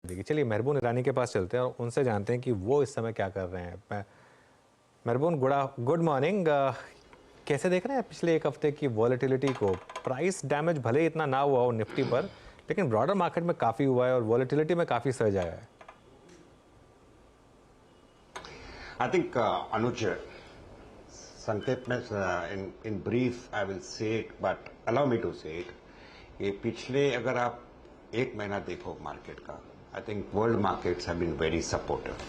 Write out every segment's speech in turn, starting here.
देखिए, चलिए मेहरबून ईरानी के पास चलते हैं और उनसे जानते हैं कि वो इस समय क्या कर रहे हैं। मेहरबून, गुड मॉर्निंग। कैसे देख रहे हैं पिछले एक हफ्ते की वॉलेटिलिटी को? प्राइस डैमेज भले ही इतना ना हुआ हो निफ्टी पर, लेकिन ब्रॉडर मार्केट में काफ़ी हुआ है और वॉलेटिलिटी में काफ़ी सर्ज आया है। I think, Anuj, संक्षेप में in brief I will say it, but allow me to say it. ये पिछले अगर आप एक महीना देखो मार्केट का, I think world markets have been very supportive.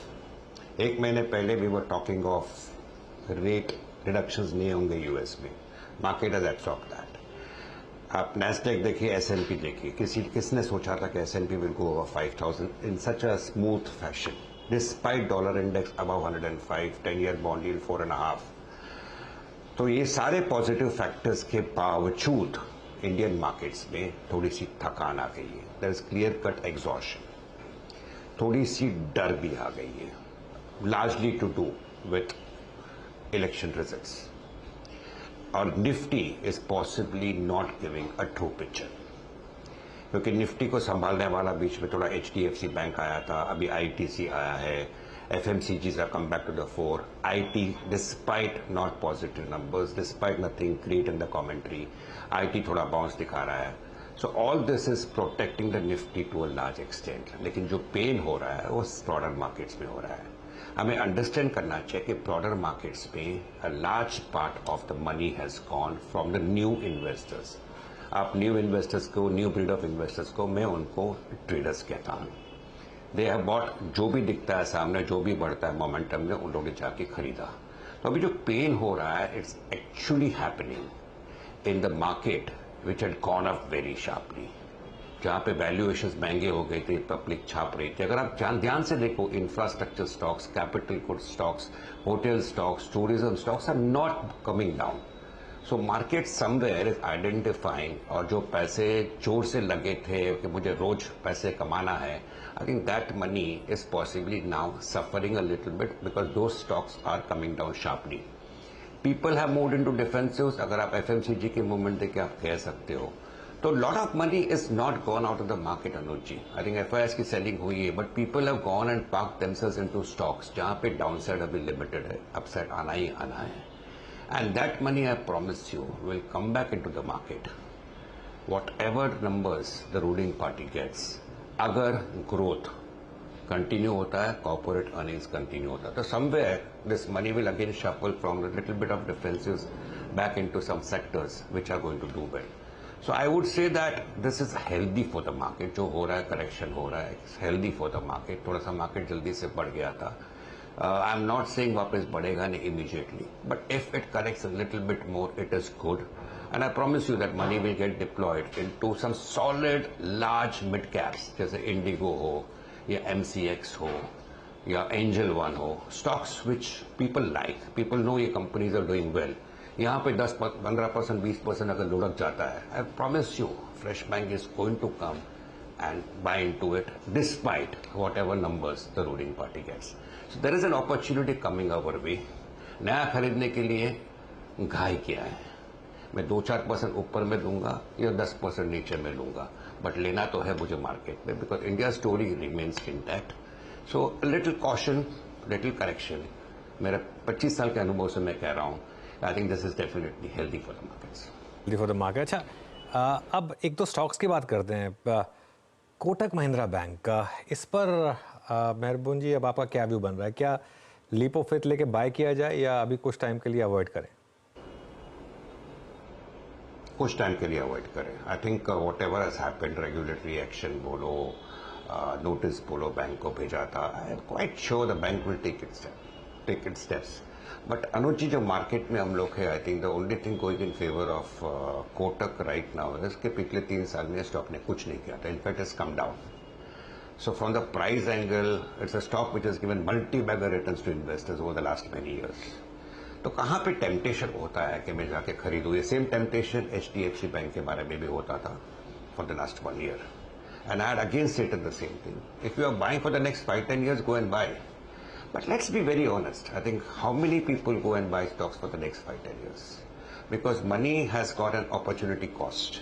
एक महीने पहले we were talking of rate reductions नहीं होंगे यूएस में, मार्केट has absorbed that. आप नैस्डैक देखिए, एसएनपी देखिए, किसने सोचा था कि S&P will go over 5000 in such a smooth fashion despite dollar index above 105, 10-year bond yield 4.5. तो ये सारे पॉजिटिव फैक्टर्स के बावजूद इंडियन मार्केट्स में थोड़ी सी थकान आ गई है. There is clear cut exhaustion, थोड़ी सी डर भी आ गई है, largely to do with election results. और Nifty is possibly not giving a true picture, क्योंकि निफ्टी को संभालने वाला बीच में थोड़ा एचडीएफसी बैंक आया था, अभी आईटीसी आया है, FMCGs are come back to the fore. IT despite not positive numbers, despite nothing great in the commentary, IT थोड़ा बाउंस दिखा रहा है. So all this is protecting the Nifty to a large extent. लेकिन जो pen हो रहा है वो ब्रॉडर मार्केट्स में हो रहा है. हमें अंडरस्टैंड करना चाहिए कि ब्रॉडर मार्केट्स में a large part of the money has gone from the new investors. आप न्यू इन्वेस्टर्स को, न्यू ब्रीड ऑफ इन्वेस्टर्स को मैं उनको ट्रेडर्स कहता हूं. दे हैव बॉट, जो भी दिखता है सामने, जो भी बढ़ता है मोमेंटम में, उन लोगों ने जाके खरीदा. तो अभी जो पेन हो रहा है, it's actually happening in the market which had gone up very sharply. जहां पे वैल्यूएशंस महंगे हो गए थे, पब्लिक छाप रही थी. अगर आप ध्यान से देखो, infrastructure stocks, capital good stocks, hotel stocks, tourism stocks are not coming down. So market somewhere is identifying, और जो पैसे जोर से लगे थे कि मुझे रोज पैसे कमाना है, I think that money is possibly now suffering a little bit because though stocks are coming down sharply. People have moved into defensives. अगर आप एफएमसीजी के मूवमेंट देख के आप कह सकते हो, तो lot of money is not gone out of the market. Anuj ji, I think FIIs की सेलिंग हुई है, but people have gone and park themselves into stocks जहां पे डाउनसाइड अभी लिमिटेड है, अपसाइड आना ही आना है. And that money I promise you will come back into the market. Whatever numbers the ruling party gets, अगर ग्रोथ कंटिन्यू होता है, कॉर्पोरेट अर्निंग्स कंटिन्यू होता है, तो somewhere this money will again shuffle from the little bit of differences back into some sectors which are going to do well. So I would say that this is healthy for the market. जो हो रहा है, correction हो रहा है, it's healthy for the market. थोड़ा सा market जल्दी से बढ़ गया था. I am not saying वापस बढ़ेगा नहीं immediately, but if it corrects a little bit more, it is good. And I promise you that money will get deployed into some solid, large mid caps, जैसे Indigo हो, या MCX हो, या Angel One हो, stocks which people like, people know ये companies are doing well. यहाँ पे 10-15%, 20% अगर लुढ़क जाता है, I promise you fresh bank is going to come and buy into it despite whatever numbers the ruling party gets. So there is an opportunity coming our way. नया खरीदने के लिए घाई किया है. मैं 2-4% ऊपर में दूंगा या 10% नीचे में लूंगा, बट लेना तो है मुझे मार्केट में, because India story remains intact. So little caution, little correction. मेरे 25 साल के अनुभव से मैं कह रहा हूं, I think this is definitely healthy for the markets. Healthy for the market. अच्छा, अब एक दो स्टॉक्स की बात करते हैं. कोटक महिंद्रा बैंक, इस पर मेहरबून जी अब आपका क्या व्यू बन रहा है? क्या लीप ऑफ फेथ लेके बाय किया जाए या अभी कुछ टाइम के लिए अवॉइड करें? कुछ टाइम के लिए अवॉइड करें. I think whatever has happened, regulatory action बोलो, नोटिस बोलो, बैंक को भेजा था. I am quite sure the bank will take its steps. But Anuj ji, जो मार्केट में हम लोग है, I think the only thing going in favour of Kotak right now is कि पिछले 3 साल में स्टॉक ने कुछ नहीं किया था. In fact is come down. So from the price angle, it's a stock which is given multi bagger returns to investors over the last many years. तो कहां पे टेम्पटेशन होता है कि मैं जाके खरीदूं? ये सेम टेम्पटेशन एचडीएफसी बैंक के बारे में भी होता था for the last 1 year. And I had again stated the same thing. If you are buying for the next 5-10 years, go and buy. But let's be very honest. I think how many people go and buy stocks for the next 5-10 years? Because money has got an opportunity cost.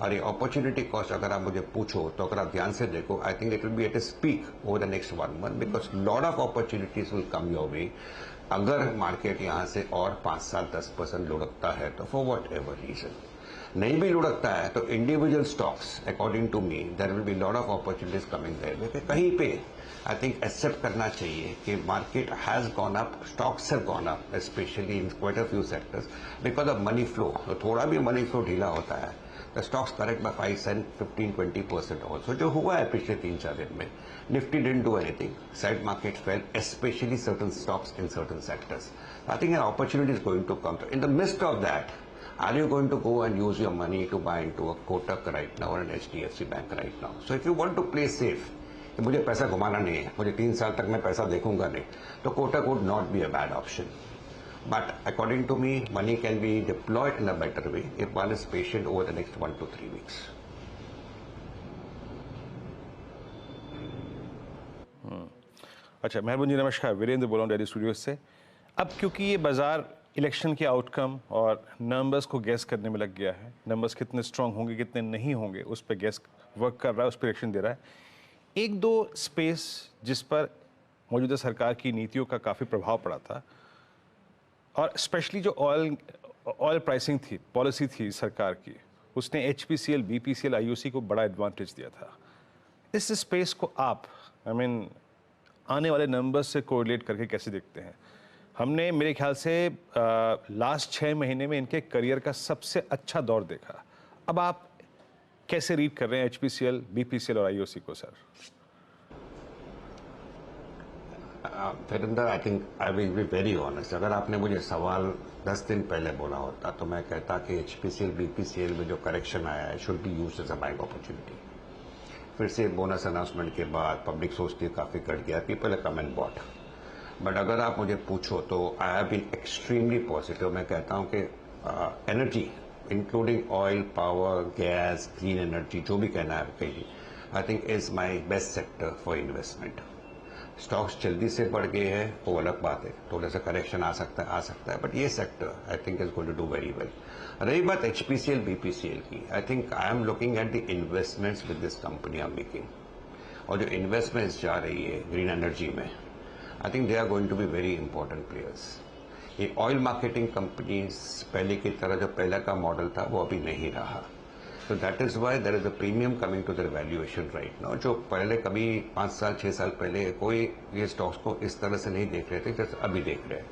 और ये opportunity cost अगर आप मुझे पूछो तो अगर आप ध्यान से देखो, I think it will be at a speak over the next 1 month because lot of opportunities will come your way. अगर मार्केट यहां से और 5 साल 10% लुढ़कता है तो फॉर वट एवर रीजन, नहीं भी लुढ़कता है तो individual stocks according to me there will be lot of opportunities coming there. कहीं पे आई थिंक एक्सेप्ट करना चाहिए कि market has gone up, stocks have gone up specially in quite a few sectors because of money flow. तो थोड़ा भी money flow ढीला होता है the stocks correct by 5 and 15-20% also, जो हुआ है पिछले 3-4 दिन में। Nifty didn't do anything, side market fell, specially certain stocks in certain sectors. I think an opportunity is going to come in the midst of that. Are you going to go and use your money to buy into a Kotak right now or an HDFC Bank right now? So if you want to play safe, कि मुझे पैसा घुमाना नहीं है, मुझे 3 साल तक मैं पैसा देखूंगा नहीं, तो Kotak would not be a bad option. But according to me, money can be deployed in a better way if one is patient over the next 1 to 3 weeks. अच्छा, मेहरबान जी नमस्कार, वीरेंद्र बोल रहा हूँ दिल्ली स्टूडियो से। अब क्योंकि ये बाजार इलेक्शन के आउटकम और नंबर्स को गैस करने में लग गया है, नंबर्स कितने स्ट्रांग होंगे कितने नहीं होंगे उस पर गैस वर्क कर रहा है, उस पर रिएक्शन दे रहा है। एक दो स्पेस जिस पर मौजूदा सरकार की नीतियों का काफ़ी प्रभाव पड़ा था, और स्पेशली जो ऑयल प्राइसिंग थी, पॉलिसी थी सरकार की, उसने HPCL, BPCL, IOC को बड़ा एडवांटेज दिया था। इस स्पेस को आप आने वाले नंबर्स से कोरिलेट करके कैसे देखते हैं? हमने मेरे ख्याल से लास्ट 6 महीने में इनके करियर का सबसे अच्छा दौर देखा। अब आप कैसे रीड कर रहे हैं HPCL, BPCL और IOC को sir? Virendra, I think I will be very honest. अगर आपने मुझे सवाल 10 दिन पहले बोला होता तो मैं कहता कि HPCL, BPCL में जो करेक्शन आया है should be used as a buying opportunity. फिर से बोनस अनाउंसमेंट के बाद पब्लिक सोचती काफी कट गया, people have come and bought. But अगर आप मुझे पूछो तो I have been extremely positive. मैं कहता हूं कि energy including oil, power, gas, green energy, जो भी कहना है कहिए, I think is my best sector for investment. Stocks जल्दी से बढ़ गए हैं वो अलग बात है, थोड़ा सा करेक्शन आ सकता है, बट ये sector I think is going to do very well. रही बात HPCL, BPCL की, I think I am looking at the investments with this company are making, और जो इन्वेस्टमेंट्स जा रही है ग्रीन एनर्जी में, I think they are going to be very important players. ये ऑयल मार्केटिंग कंपनीज पहले की तरह जो पहले का मॉडल था वो अभी नहीं रहा, तो that is why there is a premium coming to their valuation right now. जो पहले कभी 5 साल 6 साल पहले कोई ये स्टॉक्स को इस तरह से नहीं देख रहे थे जैसे अभी देख रहे हैं।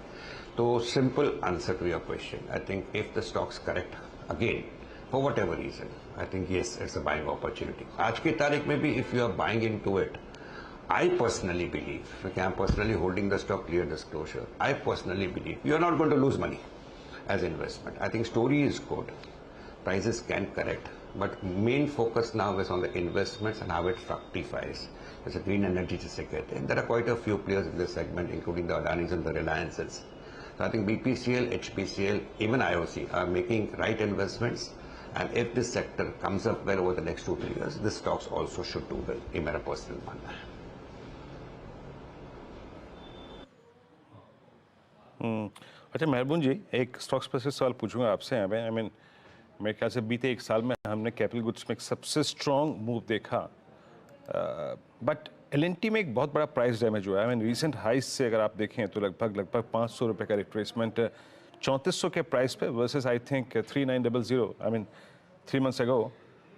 तो simple answer to your question, I think if the stocks correct again for whatever reason, I think yes it's a buying opportunity. आज की तारीख में भी if you are buying into it, I personally believe, okay, I'm personally holding the stock, clear disclosure, I personally believe you're not going to lose money as investment. I think story is good, prices can correct, but main focus now is on the investments and how it fructifies. There's a green energy just like there are quite a few players in this segment, including the Adanis and the Reliances. So I think BPCL, HPCL, even IOC are making right investments, and if this sector comes up well over the next 2-3 years, this stocks also should do well, in my personal manner. अच्छा मेहरबान जी, एक stock specific सवाल पूछूंगा आपसे। I mean मेरे ख्याल से बीते 1 साल में हमने कैपिटल गुड्स में एक सबसे स्ट्रॉन्ग मूव देखा, बट L&T में एक बहुत बड़ा प्राइस डैमेज हुआ है। आई मीन रिसेंट हाइस से अगर आप देखें तो लगभग 500 रुपये का रिट्रेसमेंट 3400 के प्राइस पे versus I think 3900, I mean 3 months अगो।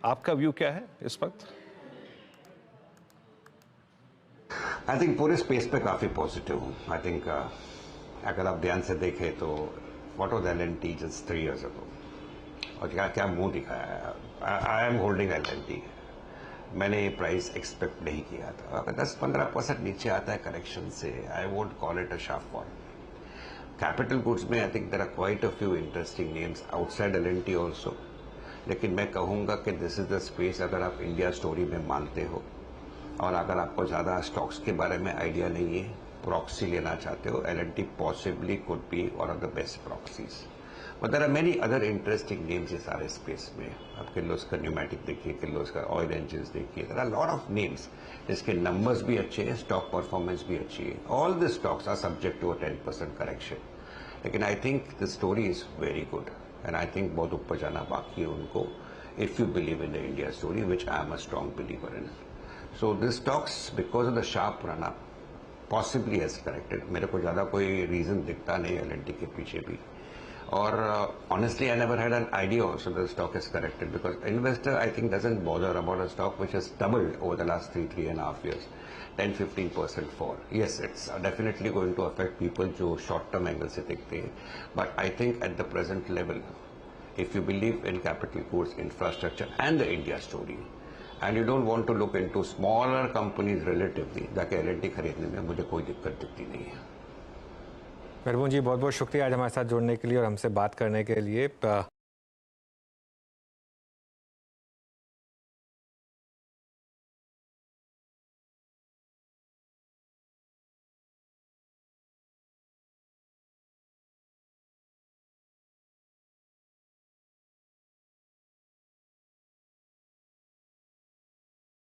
आपका व्यू क्या है इस वक्त? आई थिंक पूरे स्पेस पे काफी पॉजिटिव हूँ। आई थिंक अगर आप ध्यान से देखें तो what was L&T just 3 years ago, और क्या क्या मुंह दिखाया है। I am holding L&T। मैंने ये प्राइस एक्सपेक्ट नहीं किया था। अगर 10-15% नीचे आता है करेक्शन से, I would call it a sharp fall. Capital goods में I think there are quite a few interesting names outside L&T also, लेकिन मैं कहूंगा कि दिस इज द स्पेस अगर आप इंडिया स्टोरी में मानते हो और अगर आपको ज्यादा स्टॉक्स के बारे में आइडिया नहीं है, प्रॉक्सी लेना चाहते हो, L&T possibly could be one of the best proxies. But there are many other interesting names इस सारे स्पेस में। आप किर्लोस का न्यूमेटिक देखिए, किर्लोस का ऑयल इंजन देखिए, there are lot of names जिसके नंबर्स भी अच्छे हैं, स्टॉक परफॉर्मेंस भी अच्छी है। All the stocks are subject to a 10% correction, लेकिन I think the story is very good and I think बहुत ऊपर जाना बाकी है उनको। if you believe in the India story, which I am a strong believer in. So this stocks, because of the sharp run up, possibly has corrected. मेरे को ज़्यादा कोई reason दिखता नहीं L&T के पीछे भी. Or honestly, I never had an idea also that the stock is corrected, because investor I think doesn't bother about a stock which has doubled over the last 3.5 years, 10-15% fall. Yes, it's definitely going to affect people जो short term angle से देखते हैं. But I think at the present level, if you believe in capital goods, infrastructure and the India story, and you don't want to look into smaller companies relatively, जाके L&T खरीदने में मुझे कोई दिक्कत दिखती नहीं है. मेहरबान जी, बहुत बहुत शुक्रिया आज हमारे साथ जुड़ने के लिए और हमसे बात करने के लिए.